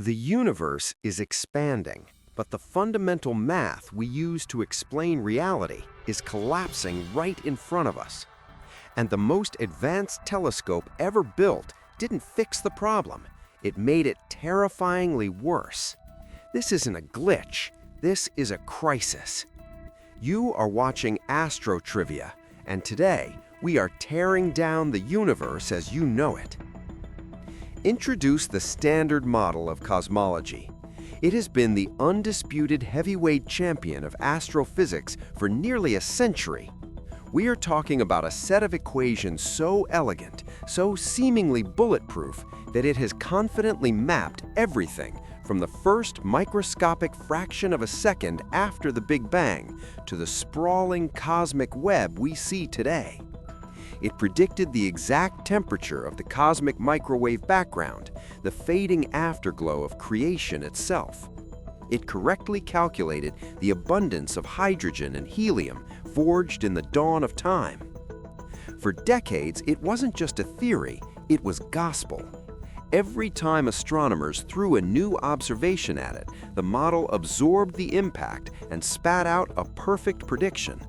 The universe is expanding, but the fundamental math we use to explain reality is collapsing right in front of us. And the most advanced telescope ever built didn't fix the problem. It made it terrifyingly worse. This isn't a glitch. This is a crisis. You are watching Astro Trivia, and today we are tearing down the universe as you know it. Introduce the standard model of cosmology. It has been the undisputed heavyweight champion of astrophysics for nearly a century. We are talking about a set of equations so elegant, so seemingly bulletproof, that it has confidently mapped everything from the first microscopic fraction of a second after the Big Bang to the sprawling cosmic web we see today. It predicted the exact temperature of the cosmic microwave background, the fading afterglow of creation itself. It correctly calculated the abundance of hydrogen and helium forged in the dawn of time. For decades, it wasn't just a theory, it was gospel. Every time astronomers threw a new observation at it, the model absorbed the impact and spat out a perfect prediction.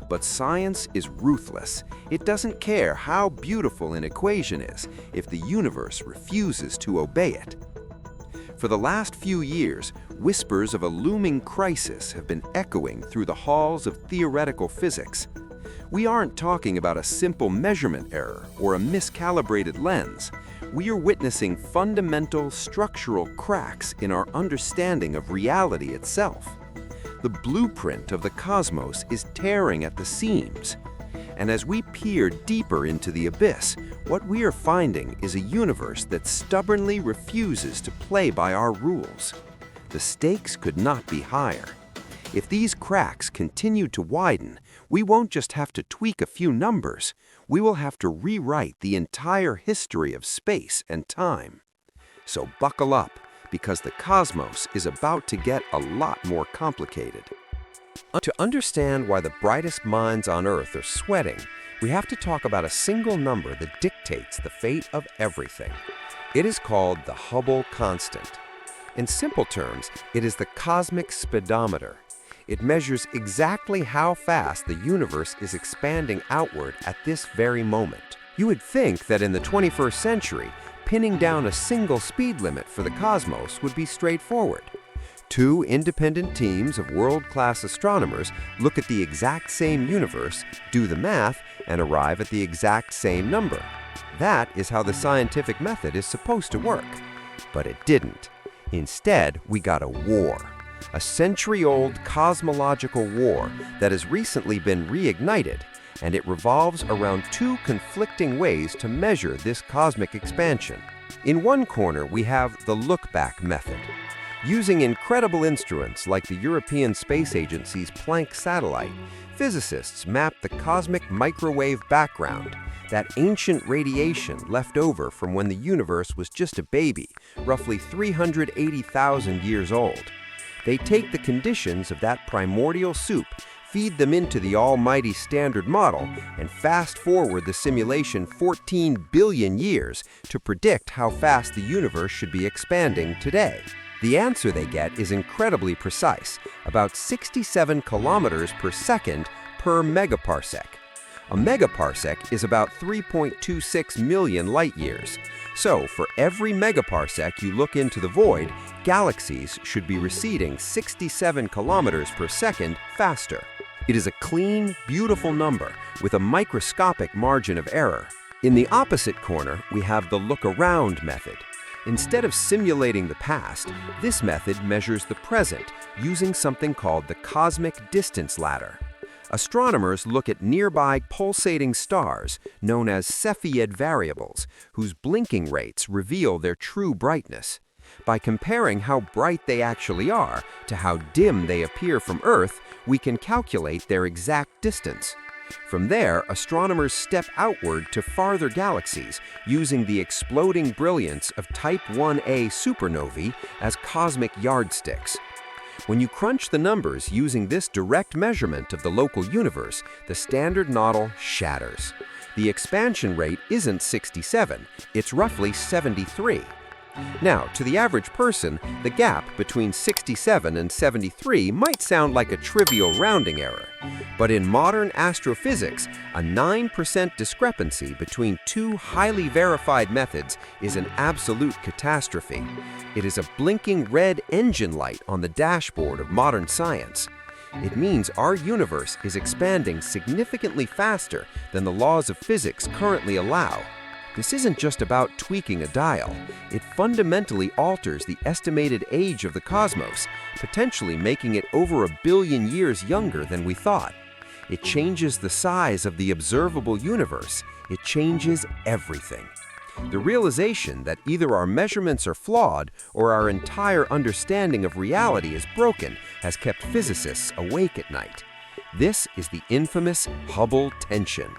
But science is ruthless. It doesn't care how beautiful an equation is if the universe refuses to obey it. For the last few years, whispers of a looming crisis have been echoing through the halls of theoretical physics. We aren't talking about a simple measurement error or a miscalibrated lens. We are witnessing fundamental structural cracks in our understanding of reality itself. The blueprint of the cosmos is tearing at the seams. And as we peer deeper into the abyss, what we are finding is a universe that stubbornly refuses to play by our rules. The stakes could not be higher. If these cracks continue to widen, we won't just have to tweak a few numbers, we will have to rewrite the entire history of space and time. So buckle up, because the cosmos is about to get a lot more complicated. To understand why the brightest minds on Earth are sweating, we have to talk about a single number that dictates the fate of everything. It is called the Hubble constant. In simple terms, it is the cosmic speedometer. It measures exactly how fast the universe is expanding outward at this very moment. You would think that in the 21st century, pinning down a single speed limit for the cosmos would be straightforward. Two independent teams of world-class astronomers look at the exact same universe, do the math, and arrive at the exact same number. That is how the scientific method is supposed to work. But it didn't. Instead, we got a war. A century-old cosmological war that has recently been reignited, and it revolves around two conflicting ways to measure this cosmic expansion. In one corner, we have the look-back method. Using incredible instruments like the European Space Agency's Planck satellite, physicists map the cosmic microwave background, that ancient radiation left over from when the universe was just a baby, roughly 380,000 years old. They take the conditions of that primordial soup, feed them into the almighty standard model, and fast forward the simulation 14 billion years to predict how fast the universe should be expanding today. The answer they get is incredibly precise, about 67 kilometers per second per megaparsec. A megaparsec is about 3.26 million light years. So, for every megaparsec you look into the void, galaxies should be receding 67 kilometers per second faster. It is a clean, beautiful number with a microscopic margin of error. In the opposite corner, we have the look-around method. Instead of simulating the past, this method measures the present using something called the cosmic distance ladder. Astronomers look at nearby pulsating stars, known as Cepheid variables, whose blinking rates reveal their true brightness. By comparing how bright they actually are to how dim they appear from Earth, we can calculate their exact distance. From there, astronomers step outward to farther galaxies, using the exploding brilliance of Type 1a supernovae as cosmic yardsticks. When you crunch the numbers using this direct measurement of the local universe, the standard model shatters. The expansion rate isn't 67, it's roughly 73. Now, to the average person, the gap between 67 and 73 might sound like a trivial rounding error. But in modern astrophysics, a 9% discrepancy between two highly verified methods is an absolute catastrophe. It is a blinking red engine light on the dashboard of modern science. It means our universe is expanding significantly faster than the laws of physics currently allow. This isn't just about tweaking a dial. It fundamentally alters the estimated age of the cosmos, potentially making it over 1 billion years younger than we thought. It changes the size of the observable universe. It changes everything. The realization that either our measurements are flawed or our entire understanding of reality is broken has kept physicists awake at night. This is the infamous Hubble tension.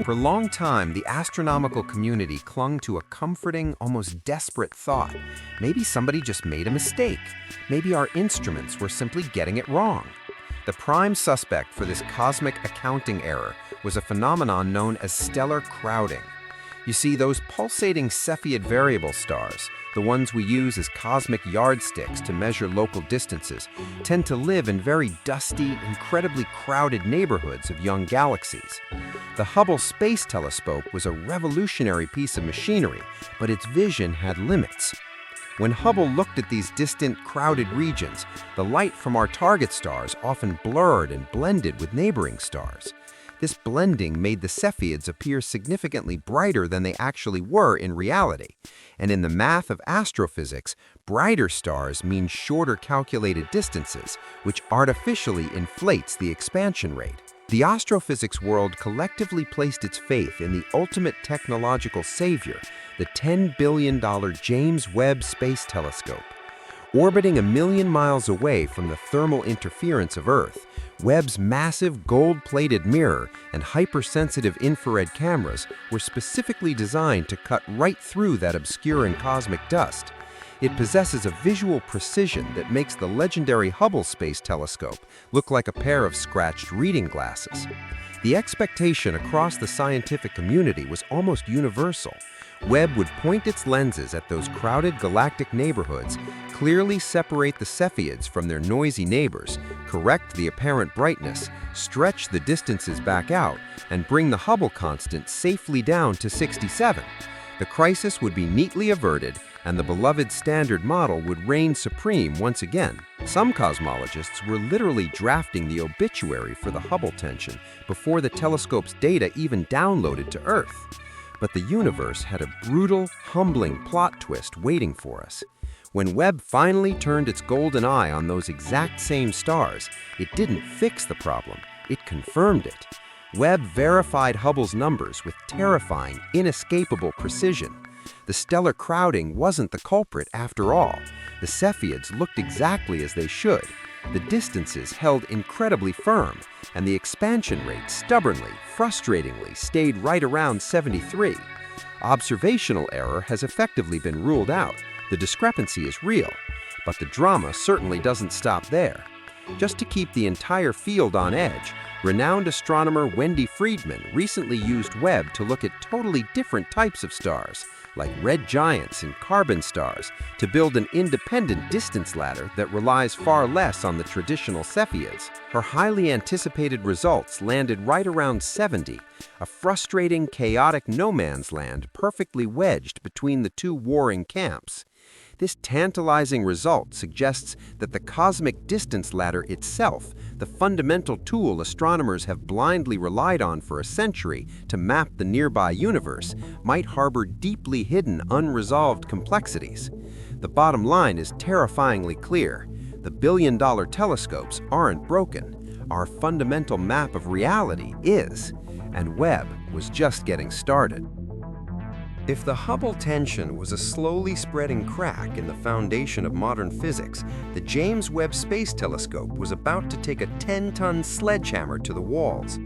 For a long time, the astronomical community clung to a comforting, almost desperate thought. Maybe somebody just made a mistake. Maybe our instruments were simply getting it wrong. The prime suspect for this cosmic accounting error was a phenomenon known as stellar crowding. You see, those pulsating Cepheid variable stars, the ones we use as cosmic yardsticks to measure local distances, tend to live in very dusty, incredibly crowded neighborhoods of young galaxies. The Hubble Space Telescope was a revolutionary piece of machinery, but its vision had limits. When Hubble looked at these distant, crowded regions, the light from our target stars often blurred and blended with neighboring stars. This blending made the Cepheids appear significantly brighter than they actually were in reality. And in the math of astrophysics, brighter stars mean shorter calculated distances, which artificially inflates the expansion rate. The astrophysics world collectively placed its faith in the ultimate technological savior, the $10 billion James Webb Space Telescope. Orbiting 1 million miles away from the thermal interference of Earth, Webb's massive gold-plated mirror and hypersensitive infrared cameras were specifically designed to cut right through that obscuring cosmic dust. It possesses a visual precision that makes the legendary Hubble Space Telescope look like a pair of scratched reading glasses. The expectation across the scientific community was almost universal. Webb would point its lenses at those crowded galactic neighborhoods, clearly separate the Cepheids from their noisy neighbors, correct the apparent brightness, stretch the distances back out, and bring the Hubble constant safely down to 67. The crisis would be neatly averted, and the beloved standard model would reign supreme once again. Some cosmologists were literally drafting the obituary for the Hubble tension before the telescope's data even downloaded to Earth. But the universe had a brutal, humbling plot twist waiting for us. When Webb finally turned its golden eye on those exact same stars, it didn't fix the problem, it confirmed it. Webb verified Hubble's numbers with terrifying, inescapable precision. The stellar crowding wasn't the culprit after all. The Cepheids looked exactly as they should. The distances held incredibly firm, and the expansion rate stubbornly, frustratingly stayed right around 73. Observational error has effectively been ruled out. The discrepancy is real, but the drama certainly doesn't stop there. Just to keep the entire field on edge, renowned astronomer Wendy Friedman recently used Webb to look at totally different types of stars, like red giants and carbon stars, to build an independent distance ladder that relies far less on the traditional Cepheids. Her highly anticipated results landed right around 70, a frustrating, chaotic no man's land perfectly wedged between the two warring camps. This tantalizing result suggests that the cosmic distance ladder itself, the fundamental tool astronomers have blindly relied on for a century to map the nearby universe, might harbor deeply hidden, unresolved complexities. The bottom line is terrifyingly clear. The billion-dollar telescopes aren't broken. Our fundamental map of reality is, and Webb was just getting started. If the Hubble tension was a slowly spreading crack in the foundation of modern physics, the James Webb Space Telescope was about to take a 10-ton sledgehammer to the walls.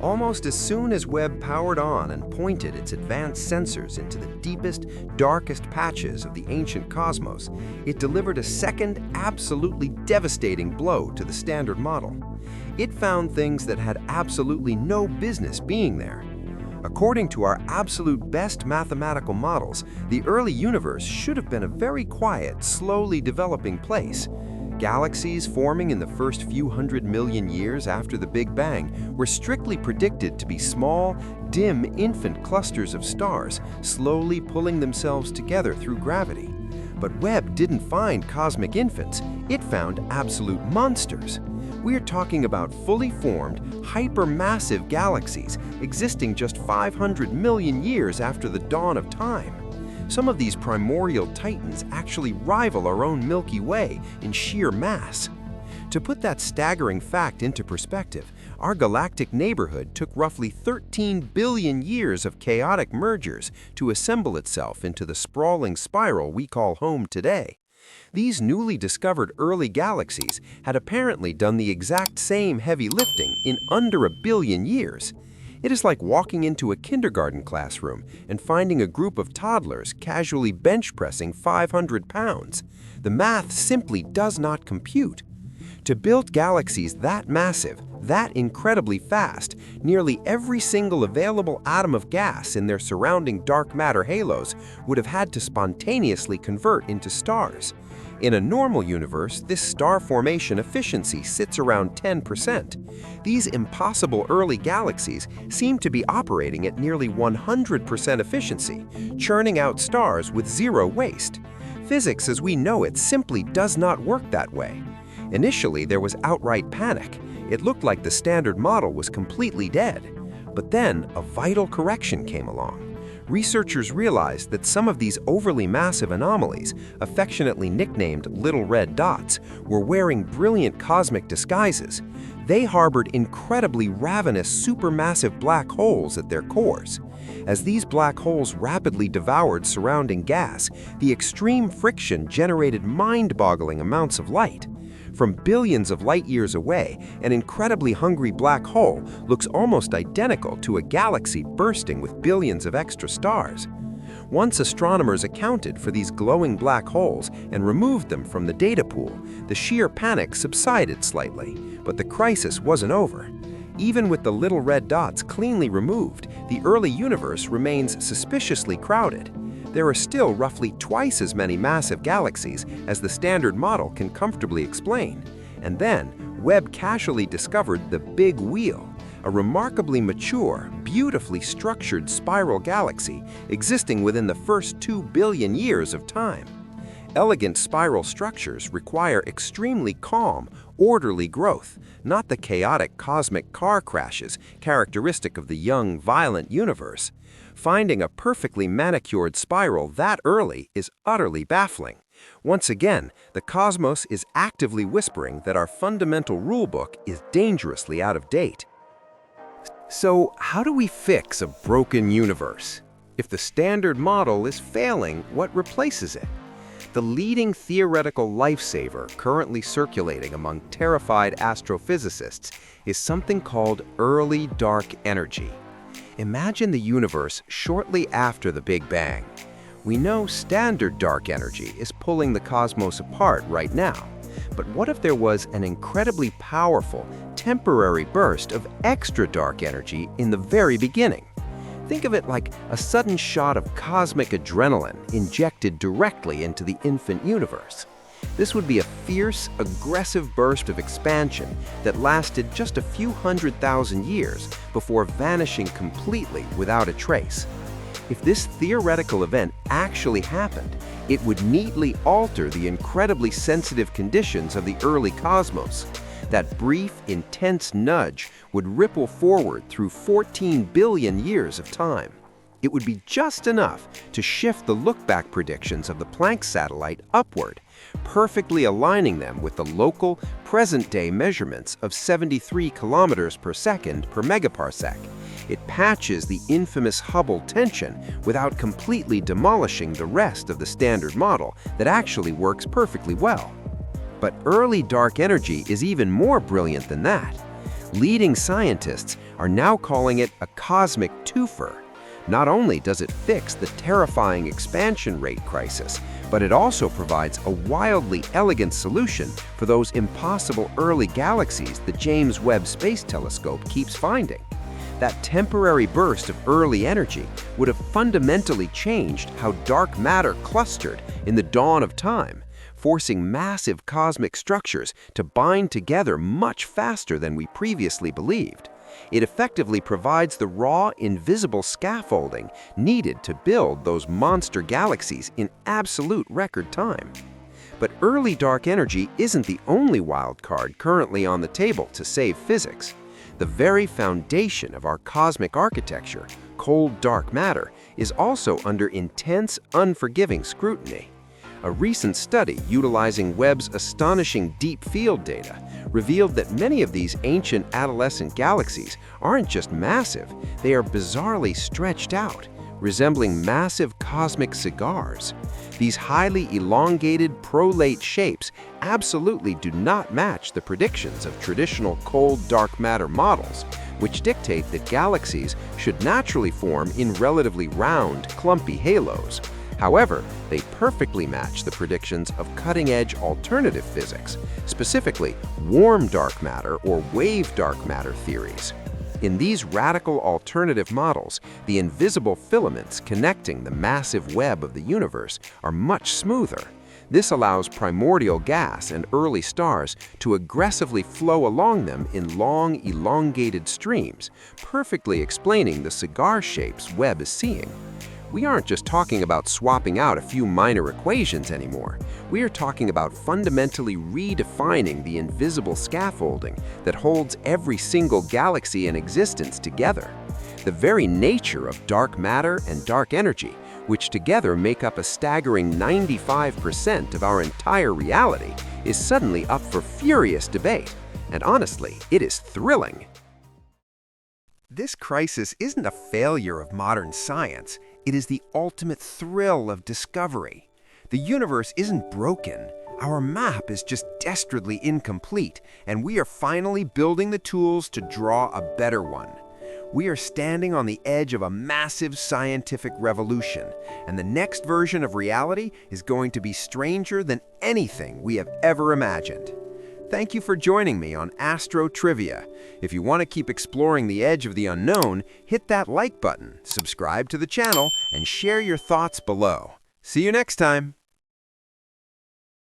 Almost as soon as Webb powered on and pointed its advanced sensors into the deepest, darkest patches of the ancient cosmos, it delivered a second, absolutely devastating blow to the standard model. It found things that had absolutely no business being there. According to our absolute best mathematical models, the early universe should have been a very quiet, slowly developing place. Galaxies forming in the first few 100 million years after the Big Bang were strictly predicted to be small, dim infant clusters of stars, slowly pulling themselves together through gravity. But Webb didn't find cosmic infants, it found absolute monsters. We're talking about fully formed, hypermassive galaxies existing just 500 million years after the dawn of time. Some of these primordial titans actually rival our own Milky Way in sheer mass. To put that staggering fact into perspective, our galactic neighborhood took roughly 13 billion years of chaotic mergers to assemble itself into the sprawling spiral we call home today. These newly discovered early galaxies had apparently done the exact same heavy lifting in under 1 billion years. It is like walking into a kindergarten classroom and finding a group of toddlers casually bench pressing 500 pounds. The math simply does not compute. To build galaxies that massive, that incredibly fast, nearly every single available atom of gas in their surrounding dark matter halos would have had to spontaneously convert into stars. In a normal universe, this star formation efficiency sits around 10%. These impossible early galaxies seem to be operating at nearly 100% efficiency, churning out stars with zero waste. Physics as we know it simply does not work that way. Initially, there was outright panic. It looked like the standard model was completely dead. But then, a vital correction came along. Researchers realized that some of these overly massive anomalies, affectionately nicknamed little red dots, were wearing brilliant cosmic disguises. They harbored incredibly ravenous supermassive black holes at their cores. As these black holes rapidly devoured surrounding gas, the extreme friction generated mind-boggling amounts of light. From billions of light years away, an incredibly hungry black hole looks almost identical to a galaxy bursting with billions of extra stars. Once astronomers accounted for these glowing black holes and removed them from the data pool, the sheer panic subsided slightly, but the crisis wasn't over. Even with the little red dots cleanly removed, the early universe remains suspiciously crowded. There are still roughly twice as many massive galaxies as the standard model can comfortably explain. And then, Webb casually discovered the Big Wheel, a remarkably mature, beautifully structured spiral galaxy existing within the first 2 billion years of time. Elegant spiral structures require extremely calm, orderly growth, not the chaotic cosmic car crashes characteristic of the young, violent universe. Finding a perfectly manicured spiral that early is utterly baffling. Once again, the cosmos is actively whispering that our fundamental rulebook is dangerously out of date. So, how do we fix a broken universe? If the standard model is failing, what replaces it? The leading theoretical lifesaver currently circulating among terrified astrophysicists is something called early dark energy. Imagine the universe shortly after the Big Bang. We know standard dark energy is pulling the cosmos apart right now. But what if there was an incredibly powerful, temporary burst of extra dark energy in the very beginning? Think of it like a sudden shot of cosmic adrenaline injected directly into the infant universe. This would be a fierce, aggressive burst of expansion that lasted just a few 100,000 years before vanishing completely without a trace. If this theoretical event actually happened, it would neatly alter the incredibly sensitive conditions of the early cosmos. That brief, intense nudge would ripple forward through 14 billion years of time. It would be just enough to shift the look-back predictions of the Planck satellite upward, perfectly aligning them with the local, present-day measurements of 73 kilometers per second per megaparsec. It patches the infamous Hubble tension without completely demolishing the rest of the standard model that actually works perfectly well. But early dark energy is even more brilliant than that. Leading scientists are now calling it a cosmic twofer. Not only does it fix the terrifying expansion rate crisis, but it also provides a wildly elegant solution for those impossible early galaxies the James Webb Space Telescope keeps finding. That temporary burst of early energy would have fundamentally changed how dark matter clustered in the dawn of time, forcing massive cosmic structures to bind together much faster than we previously believed. It effectively provides the raw, invisible scaffolding needed to build those monster galaxies in absolute record time. But early dark energy isn't the only wild card currently on the table to save physics. The very foundation of our cosmic architecture, cold dark matter, is also under intense, unforgiving scrutiny. A recent study utilizing Webb's astonishing deep field data revealed that many of these ancient adolescent galaxies aren't just massive, they are bizarrely stretched out, resembling massive cosmic cigars. These highly elongated prolate shapes absolutely do not match the predictions of traditional cold dark matter models, which dictate that galaxies should naturally form in relatively round, clumpy halos. However, they perfectly match the predictions of cutting-edge alternative physics, specifically warm dark matter or wave dark matter theories. In these radical alternative models, the invisible filaments connecting the massive web of the universe are much smoother. This allows primordial gas and early stars to aggressively flow along them in long, elongated streams, perfectly explaining the cigar shapes Webb is seeing. We aren't just talking about swapping out a few minor equations anymore. We are talking about fundamentally redefining the invisible scaffolding that holds every single galaxy in existence together. The very nature of dark matter and dark energy, which together make up a staggering 95% of our entire reality, is suddenly up for furious debate. And honestly, it is thrilling. This crisis isn't a failure of modern science. It is the ultimate thrill of discovery. The universe isn't broken. Our map is just dastardly incomplete, and we are finally building the tools to draw a better one. We are standing on the edge of a massive scientific revolution, and the next version of reality is going to be stranger than anything we have ever imagined. Thank you for joining me on Astro Trivia. If you want to keep exploring the edge of the unknown, hit that like button, subscribe to the channel, and share your thoughts below. See you next time!